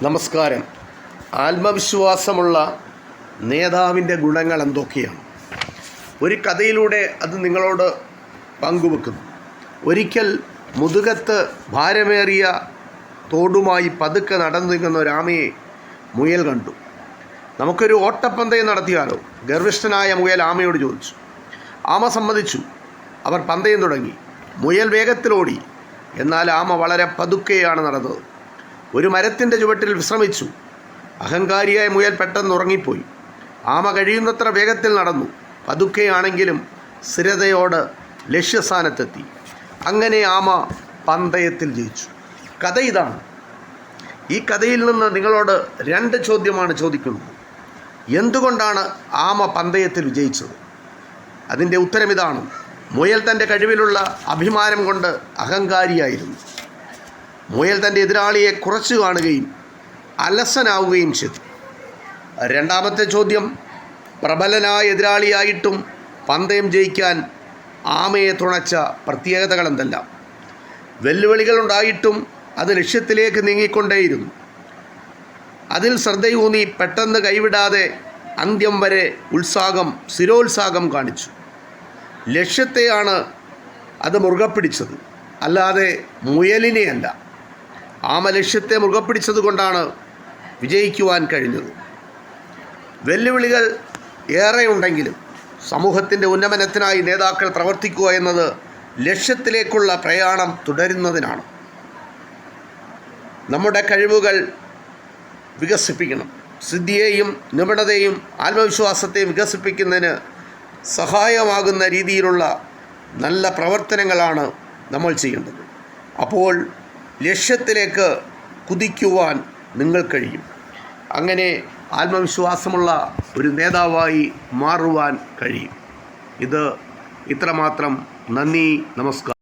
നമസ്കാരം. ആത്മവിശ്വാസമുള്ള നേതാവിൻ്റെ ഗുണങ്ങൾ എന്തൊക്കെയാണ്? ഒരു കഥയിലൂടെ അത് നിങ്ങളോട് പങ്കുവെക്കുന്നു. ഒരിക്കൽ മുതുകത്ത് ഭാരമേറിയ തോടുമായി പതുക്കെ നടന്നു നിൽക്കുന്ന ഒരു ആമയെ മുയൽ കണ്ടു. നമുക്കൊരു ഓട്ടപ്പന്തയം നടത്തിയാലോ? ഗർവിഷ്ഠനായ മുയൽ ആമയോട് ചോദിച്ചു. ആമ സമ്മതിച്ചു. അവർ പന്തയം തുടങ്ങി. മുയൽ വേഗത്തിലോടി. എന്നാൽ ആമ വളരെ പതുക്കെയാണ് നടന്നത്. ഒരു മരത്തിൻ്റെ ചുവട്ടിൽ വിശ്രമിച്ചു. അഹങ്കാരിയായ മുയൽ പെട്ടെന്ന് ഉറങ്ങിപ്പോയി. ആമ കഴിയുന്നത്ര വേഗത്തിൽ നടന്നു. പതുക്കെയാണെങ്കിലും സ്ഥിരതയോട് ലക്ഷ്യസ്ഥാനത്തെത്തി. അങ്ങനെ ആമ പന്തയത്തിൽ ജയിച്ചു. കഥ ഇതാണ്. ഈ കഥയിൽ നിന്ന് നിങ്ങളോട് 2 ചോദ്യമാണ് ചോദിക്കുന്നത്. എന്തുകൊണ്ടാണ് ആമ പന്തയത്തിൽ വിജയിച്ചത്? അതിൻ്റെ ഉത്തരം ഇതാണ്. മുയൽ തൻ്റെ കഴിവിലുള്ള അഭിമാനം കൊണ്ട് അഹങ്കാരിയായിരുന്നു. മുയൽ തൻ്റെ എതിരാളിയെ കുറച്ചു കാണുകയും അലസനാവുകയും ചെയ്തു. രണ്ടാമത്തെ ചോദ്യം, പ്രബലനായ എതിരാളിയായിട്ടും പന്തയം ജയിക്കാൻ ആമയെ തുണച്ച പ്രത്യേകതകൾ എന്തെല്ലാം? വെല്ലുവിളികളുണ്ടായിട്ടും അത് ലക്ഷ്യത്തിലേക്ക് നീങ്ങിക്കൊണ്ടേയിരുന്നു. അതിൽ ശ്രദ്ധയൂന്നി പെട്ടെന്ന് കൈവിടാതെ അന്ത്യം വരെ സ്ഥിരോത്സാഹം കാണിച്ചു. ലക്ഷ്യത്തെയാണ് അത് മുറുകെ പിടിച്ചത്, അല്ലാതെ മുയലിനെയല്ല. ആമ ലക്ഷ്യത്തെ മുറുകെ പിടിച്ചത് കൊണ്ടാണ് വിജയിക്കുവാൻ കഴിഞ്ഞത്. വെല്ലുവിളികൾ ഏറെയുണ്ടെങ്കിലും സമൂഹത്തിൻ്റെ ഉന്നമനത്തിനായി നേതാക്കൾ പ്രവർത്തിക്കുക എന്നത് ലക്ഷ്യത്തിലേക്കുള്ള പ്രയാണം തുടരുന്നതിനാണ്. നമ്മുടെ കഴിവുകൾ വികസിപ്പിക്കണം. സിദ്ധിയെയും നിപുണതയും ആത്മവിശ്വാസത്തെയും വികസിപ്പിക്കുന്നതിന് സഹായമാകുന്ന രീതിയിലുള്ള നല്ല പ്രവർത്തനങ്ങളാണ് നമ്മൾ ചെയ്യേണ്ടത്. അപ്പോൾ ലക്ഷ്യത്തിലേക്ക് കുതിക്കുവാൻ നിങ്ങൾ കഴിയും. അങ്ങനെ ആത്മവിശ്വാസമുള്ള ഒരു നേതാവായി മാറുവാൻ കഴിയും. ഇത്രമാത്രം. നന്ദി, നമസ്കാരം.